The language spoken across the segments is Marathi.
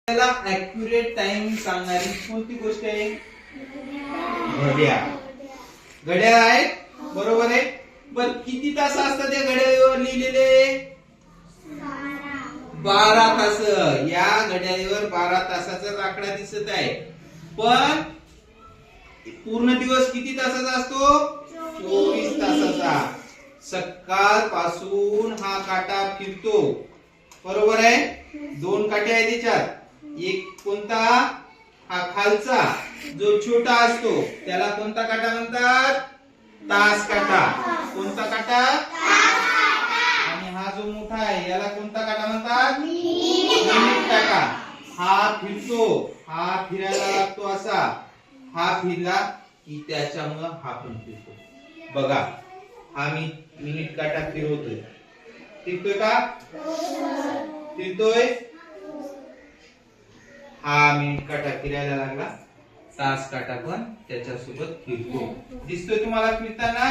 त्याला ॲक्युरेट टाइम सांगणारी कोणती गोष्ट आहे? घड्याळ. घड्याळ आहे, बरोबर आहे. पण किती तास असतात त्या घड्याळीवर लिहिलेले? 12 तास. या घड्याळीवर 12 तासाचा आकडा दिसत आहे. पण पूर्ण दिवस किती तासाचा असतो? 24 तासाचा. सकाळ पासून हा काटा फिरतो, बरोबर आहे. 2 काटे आहेत त्याच्यात. एक कोणता? हा खालचा जो छोटा असतो त्याला कोणता काटा म्हणतात? तास काटा. कोणता काटा? आणि हा जो मोठा आहे याला कोणता काटा म्हणतात? मिनिट काटा. हा फिरतो, हा फिरायला लागतो असा. हा फिरला की त्याच्यामुळे हा पण फिरतो. बघा, हा मी मिनिट काटा फिरवतोय. फिरतोय का? फिरतोय. हा मिनिट काटा फिरायला लागला, तास काटा पण त्याच्यासोबत फिरतो. दिसतोय तुम्हाला फिरताना?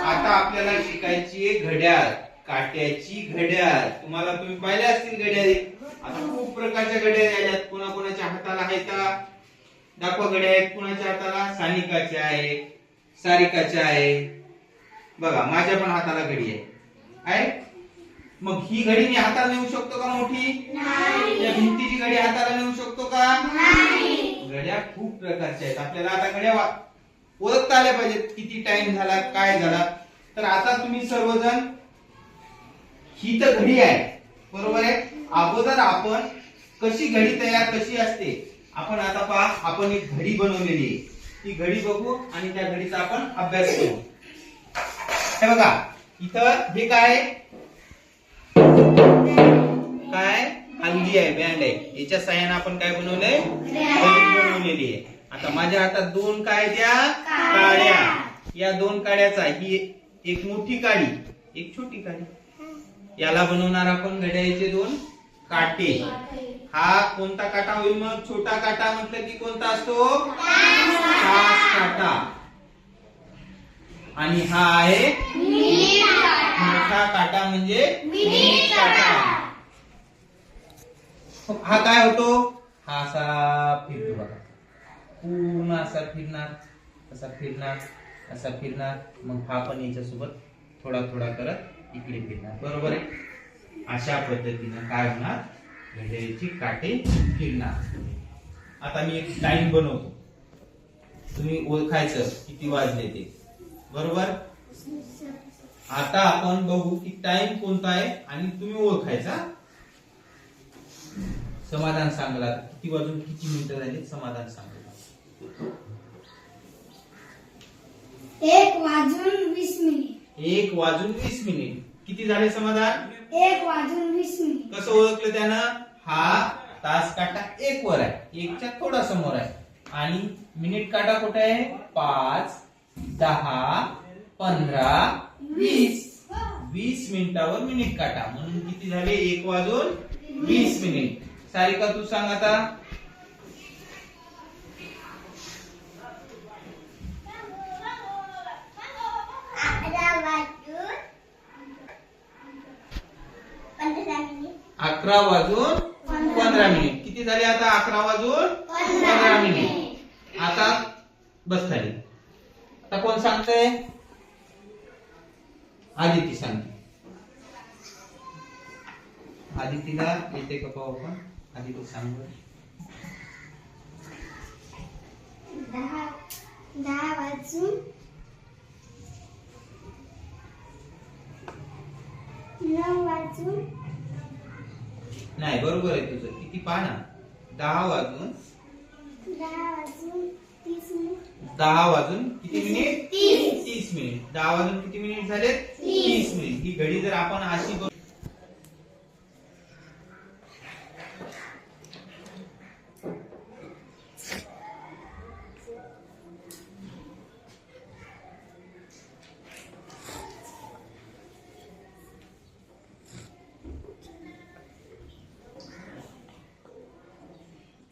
आता आपल्याला शिकायची आहे घड्याळ, काट्याची घड्याळ. तुम्ही पाहिल्या असतील घड्याळी. आता खूप प्रकारच्या घड्याळी आहेत. कोणाकोणाच्या हाताला आहेत दाखवा घड्याळ. कोणाच्या हाताला? सानिकाच्या आहे, सारिकाच्या आहे. बघा माझ्या पण हाताला घडी आहे. मग ही घडी मी हाताला नेऊ शकतो का मोठी? नाही. या भिंतीची घडी हाताला नेऊ शकतो का? नाही. घड्या खूप प्रकारच्या आहेत. आपल्याला आता घड्या ओळखता आल्या पाहिजेत. किती टाइम झाला, काय झाला. तर आता तुम्ही सर्वजण, ही तर घडी आहे, बरोबर आहे. अगोदर आपण कशी घडी तयार कशी असते आपण आता पहा. आपण एक घडी बनवलेली आहे. ती घडी बघू आणि त्या घडीचा आपण अभ्यास करू. हे बघा इथं हे काय काय हल्दी आहे, बँड आहे. याच्या साह्याने आपण काय बनवलंय? बनवलेली आहे. आता माझ्या हातात 2 काय द्या काड्या. या 2 काड्याचा ही एक मोठी काडी, एक छोटी काडी. याला बनवणार आपण घड्याळीचे 2 काटे. हा कोणता काटा होईल मग? छोटा काटा म्हटलं की कोणता असतो? तास काटा. आणि हा आहे मोठा काटा म्हणजे मिनिट काटा. हा काय होतो? हा असा फिरतो बघा, पूर्ण असा फिरणार, असा फिरणार, असा फिरणार. मग हा पण याच्यासोबत थोडा थोडा करत इकडे फिरणार, बरोबर आहे. अशा पद्धतीने काय होणार? घड्याळीची काटे फिरणार. आता मी एक टाइम बनवतो, तुम्ही ओळखायचं किती वाजले ते, बरोबर. आता आपण बघू की टाइम कोणता आहे आणि तुम्ही ओळखायचा. समाधान सांगला किती वाजून किती मिनिटं झाली, समाधान सांगला. 1 वाजून 20 मिनिट. 1 वाजून 20 मिनिट. किती झाले समाधान? 1 वाजून 20 मिनिट. कसं ओळखलं त्यानं? हा तास काटा 1 वर आहे, 1च्या थोडा समोर आहे. आणि मिनिट काटा कुठे आहे? 5, 10, 15, 20. 20 मिनिटावर मिनिट काटा. म्हणून किती झाले? 1 वाजून 20 मिनिट. सारिका तू सांग आता. अकरा वाजून 15 मिनिट. किती झाले आता? 11 वाजून 15 मिनिट. आता बस खाली. आता कोण सांगतंय? आदिती सांगते. आदितीला येते का पाहू आपण? आदिती सांग. 10 वाजून 9 वाजून. नाही, बरोबर आहे तुझं. किती पहा ना. 10 वाजून 30 मिनिट. 10 वाजून किती मिनिट? 30 मिनिट. 10 वाजून किती मिनिट झाले? 30 मिनिट. ही घडी जर आपण अशी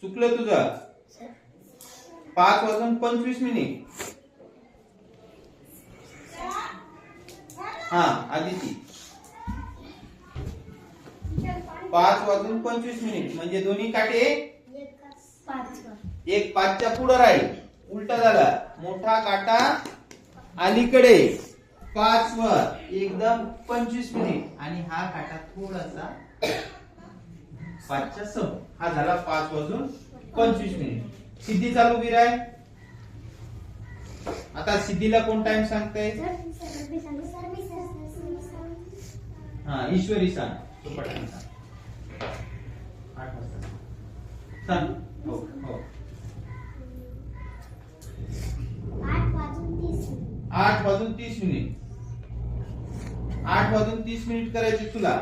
चुकलं तुझं. 5 वाजून 25 मिनिट. हा आदिती. 5:25 म्हणजे दोन्ही काटे 5 एक 5च्या पुढे राहील. उलटा झाला. मोठा काटा अलीकडे 5 वर एकदम 25 आणि हा काटा थोडासा 5च्या समोर. हा झाला 5:25. सिद्धी चालू उभी राह. आता सिद्धीला कोण टाइम सांगताय? हा ईश्वरी सांग. तो पटकन सांग. 8 वाजता सांग. हो हो 8:30. 8:30 करायचे तुला.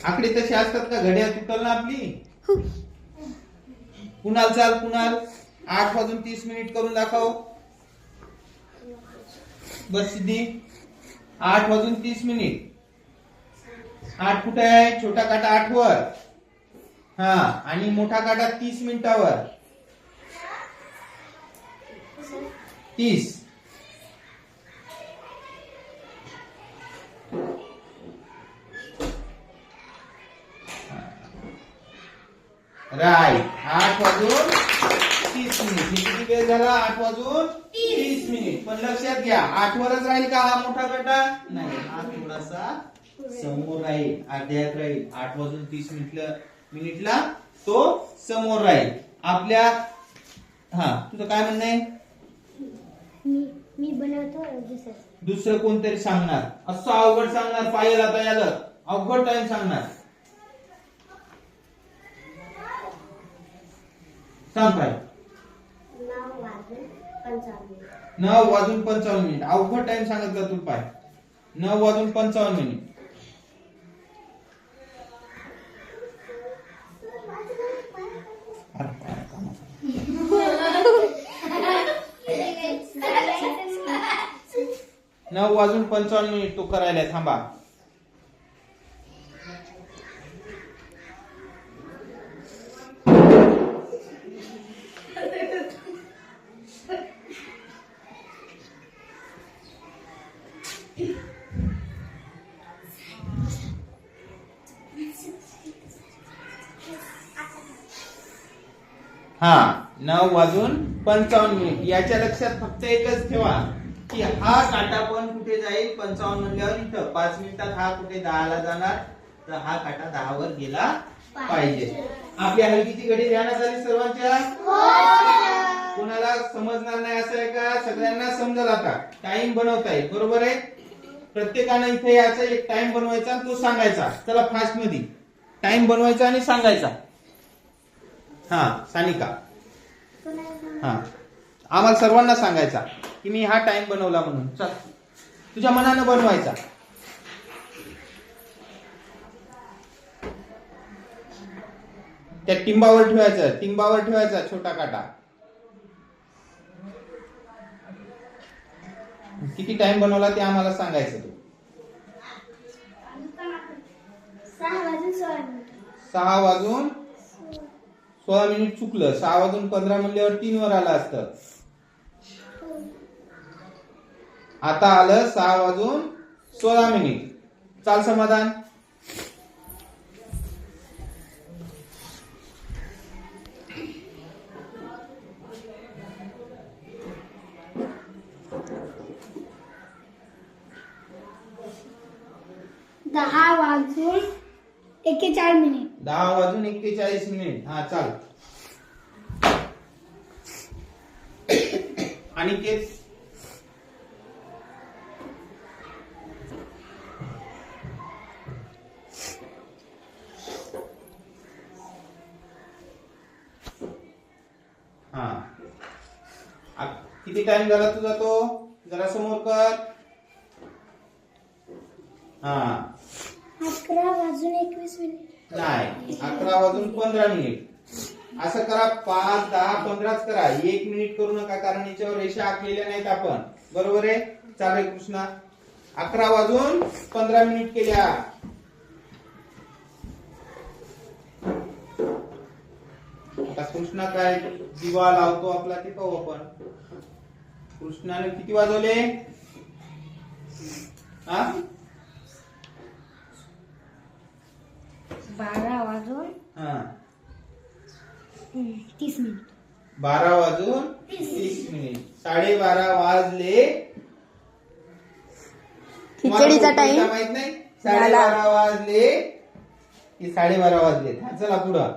आकडे तसे असतात का? घड्याळ तुटल ना आपली. कुणाल चाल कुणाल 8:30 करून दाखव. बस सिद्धी 8:30. 8 कुठे आहे? छोटा काटा 8 वर. हा आणि मोठा काटा 30 मिनिटावर. 30 राईट. 8:30. किती वेळ झाला? 8:30. पण लक्षात घ्या 8 वरच राहील का हा मोठा काटा? नाही, हा थोडासा समोर राहील. अर्ध्यात राहील. 8:30 तो समोर राहील आपल्या. हा तुझं काय म्हणणं आहे? मी बनवतो दुसरं कोणतरी सांगणार. असं अवघड सांगणार. पायल आता यालं अवघड टाइम सांगणार. सांग काय? 9:55. अवघड टाइम सांगितलं तू. पाय 9:55. नऊ वाजून 55 तो करायला. थांबा. हा 9:55. याच्या लक्षात फक्त एकच ठेवा की हा काटा पण कुठे जाईल? 55 म्हणल्यावर इथं 5 मिनिटात हा कुठे 10 ला जाणार. तर हा काटा 10 वर गेला पाहिजे. आपल्या हलकीची घडी ध्यानात आली सर्वांच्या? कोणाला समजणार नाही असं आहे का? सगळ्यांना समजेल. आता टाइम बनवता येईल. बरोबर आहे. प्रत्येकाने इथे याचा एक टाइम बनवायचा, तो सांगायचा. चला फास्ट मध्ये टाइम बनवायचा आणि सांगायचा. हा सानिका. हा आम्हाला सर्वांना सांगायचा की मी हा टाइम बनवला म्हणून. चल तुझ्या मनानं बनवायचा. त्या टिंबावर ठेवायचा छोटा काटा. किती टाइम बनवला ते आम्हाला सांगायचं. तू 6:16 चुकलं. 6:15 म्हणल्यावर 3 वर आलं असतं. आता आलं 6:16. चाल समाधान. दहा वाजून 41. 10:41. हा चाल. आणि केस हा किती टाइम झाला तुझा? तो जरा समोर कर. हा 11:21. नाही 11:15. असं करा. 5, 10, 15 करा. 1 मिनिट करू नका कारण याच्यावर रेषा आखलेल्या नाहीत आपण. बरोबर आहे. चालेल कृष्णा. 11:15 केल्या. आता कृष्णा काय दिवा लावतो आपला ते पाहू आपण. कृष्णाने किती वाजवले? हा 12 वाजून हा 30 मिनिट. 12 वाजून 30 मिनिट. 12:30 वाजले. खिचडीचा टाइम माहित नाही 12:30 वाजले की 12:30 वाजले. हा चला पुढं.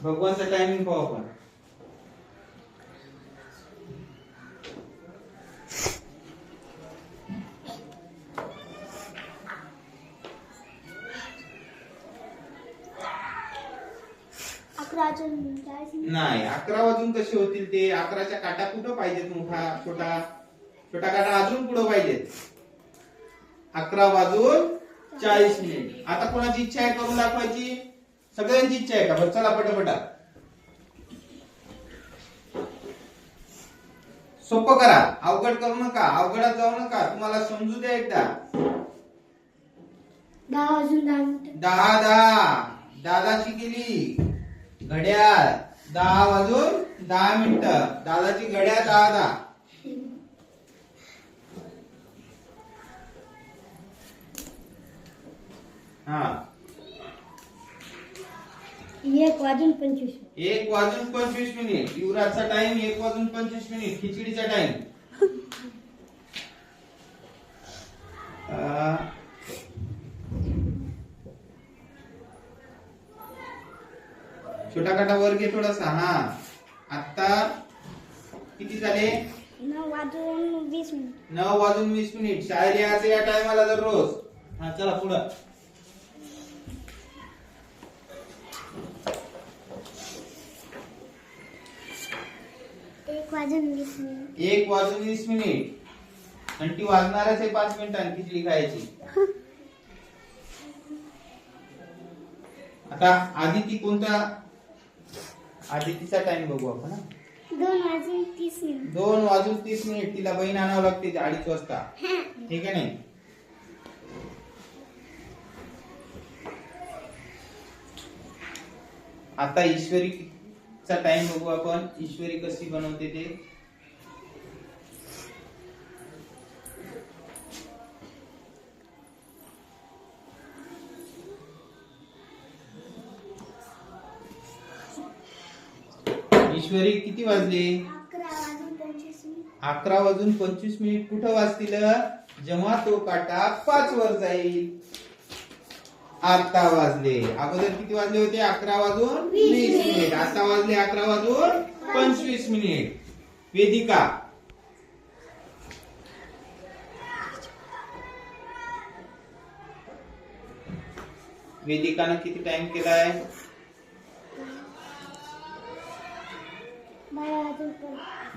भगवानचा टायमिंग पाहू आपण. नाही 11 वाजून कसे होतील ते? 11च्या काटा कुठं पाहिजेत? मोठा छोटा छोटा काटा अजून पुढं पाहिजेत. 11 वाजून 40 मिनिट. आता कोणाची इच्छा आहे करून दाखवायची? सगळ्यांची इच्छा आहे का? बरं चला पटापटा. सोपं करा, अवघड करू नका, अवघडात जाऊ नका. तुम्हाला समजू द्या एकदा. 10 वाजून 10 मिनिट. 10 दादाची केली घड्याळ. 10 वाजून 10 मिनिटं. दादाची घड्याळ 10. हा 1 वाजून 25. 1 वाजून 25 मिनिट. युवराजचा टाइम 1 वाजून 25 मिनिट. खिचडीचा टाइम छोटा काटा वर घे थोडासा. हा आता किती झाले? 9 वाजून 20 मिनिट. 9 वाजून 20 मिनिट. शाळेत यायचं या टायमाला दररोज. हा चला पुढं. एक वाजून 20 मिनिट. 1 वाजून 20 मिनिट. घंटी वाजणारच आहे 5 मिनिटांनी खिचडी खायची. आता आदिती कोणता? आदितीचा टाइम बघू आपण. 2 वाजून 30 मिनिट. 2 वाजून 30 मिनिट. तिला बहीण आणावं लागते 2:30 वाजता. ठीक आहे नाही? आता ईश्वरीचा टाइम बघू आपण. ईश्वरी कशी बनवते ते. ईश्वरी किती वाजले? 11 वाजून 25 मिनिट. कुठं वाजतील? जेव्हा तो काटा 5 वर जाईल. आता वाजले. अगोदर किती वाजले होते? 11 वाजून 20 मिनिट. आता वाजले 11 वाजून 25 मिनिट. वेदिका वेदिकानं किती टाइम केलाय?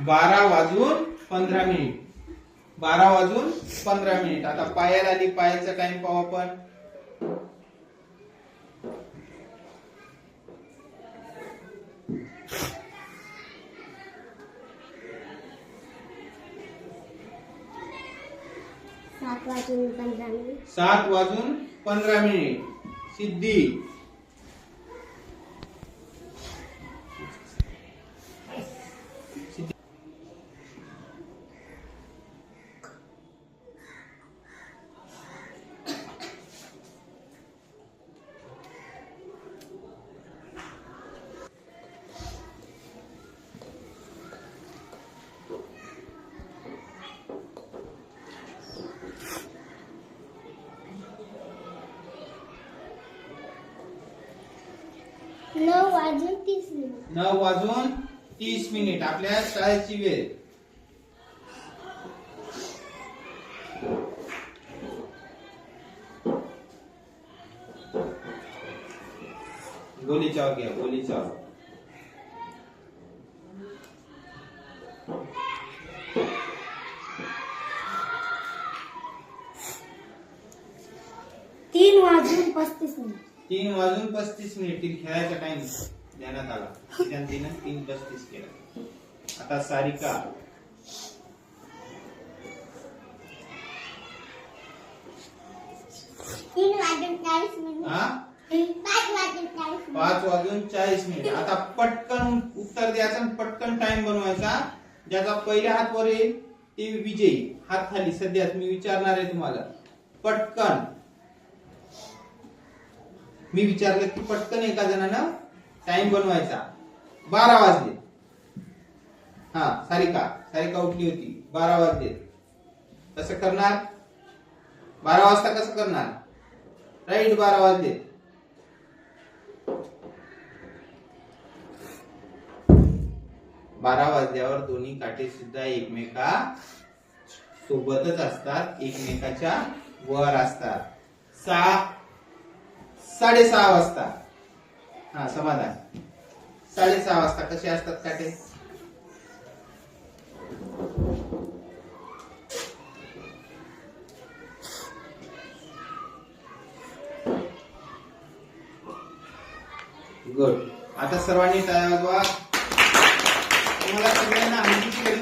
12 वाजून 15 मिनिट. 12 वाजून 15 मिनिट. आता पायल आली. पायलचा टाइम पाहू आपण. सात वाजून 15 मिनिट. 7 वाजून 15 मिनिट. सिद्धी 9 वाजून 30 मिनिट. 9 वाजून 30 मिनिट. आपल्या शाळेची वेळ. गोली चाव घ्या. गोली चाव. तीन वाजून 35 मिनिट. 3 वाजून 35 मिनिट. खेळायचा टाइम देण्यात आला. तिने 3:35 केला. आता सारिका 3 वाजून 40 मिनिट. हा 5:40 आता पटकन उत्तर द्यायचं आणि पटकन टाइम बनवायचा. ज्याचा पहिले हात वर येईल ते विजयी. हात खाली. सध्या मी विचारणार आहे तुम्हाला पटकन. मी विचारलं की पटकन एका जणानं टाइम बनवायचा. 12 वाजले. हा सारिका उठली होती. 12 वाजले. कसं करणार? 12 वाजता कसं करणार? राईट, 12 वाजले. 12 वाजल्यावर दोन्ही काटे सुद्धा एकमेका सोबतच असतात, एकमेकाच्या वर असतात. 6:30 वाजता. हा समाधान. 6:30 वाजता कसे असतात काटे? गुड. आता सर्वांनी टाळ्या वाजवा. तुम्हाला सगळ्यांना अंगठीची घडी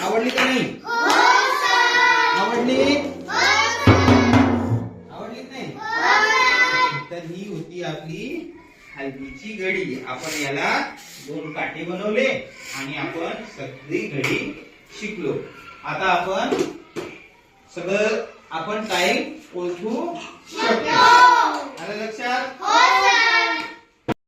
आवडली का नाही? आवडली? आवडली नाही? तर ही होती आपली हल्दीची घडी. आपण याला 2 काटे बनवले आणि आपण सगळी घडी शिकलो. आता आपण सगळं टाइम ओळखू शकतो. आलं लक्षात?